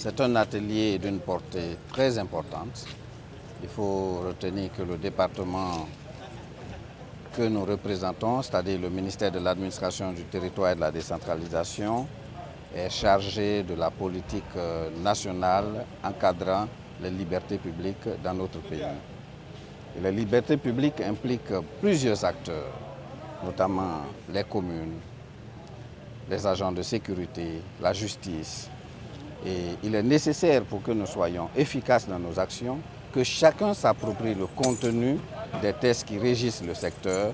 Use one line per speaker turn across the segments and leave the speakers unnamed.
C'est un atelier d'une portée très importante. Il faut retenir que le département que nous représentons, c'est-à-dire le ministère de l'Administration du Territoire et de la Décentralisation, est chargé de la politique nationale encadrant les libertés publiques dans notre pays. Et les libertés publiques impliquent plusieurs acteurs, notamment les communes, les agents de sécurité, la justice. Et il est nécessaire pour que nous soyons efficaces dans nos actions, que chacun s'approprie le contenu des textes qui régissent le secteur.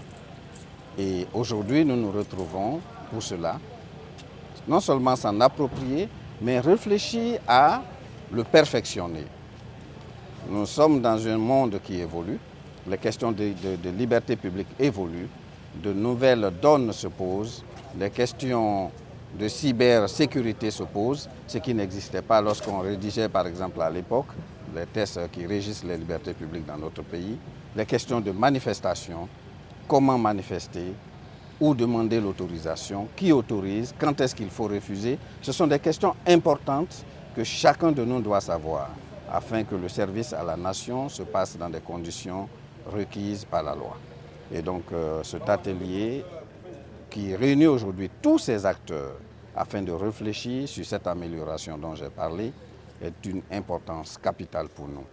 Et aujourd'hui, nous nous retrouvons pour cela, non seulement s'en approprier, mais réfléchir à le perfectionner. Nous sommes dans un monde qui évolue, les questions de liberté publique évoluent, de nouvelles donnes se posent, les questions de cybersécurité se posent, ce qui n'existait pas lorsqu'on rédigeait par exemple à l'époque les textes qui régissent les libertés publiques dans notre pays, les questions de manifestation, comment manifester, où demander l'autorisation, qui autorise, quand est-ce qu'il faut refuser. Ce sont des questions importantes que chacun de nous doit savoir afin que le service à la nation se passe dans des conditions requises par la loi. Et donc cet atelier qui réunit aujourd'hui tous ces acteurs afin de réfléchir sur cette amélioration dont j'ai parlé est d'une importance capitale pour nous.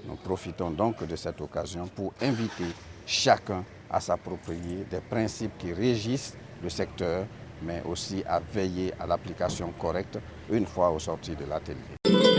Nous profitons donc de cette occasion pour inviter chacun à s'approprier des principes qui régissent le secteur, mais aussi à veiller à l'application correcte une fois au sorti de l'atelier.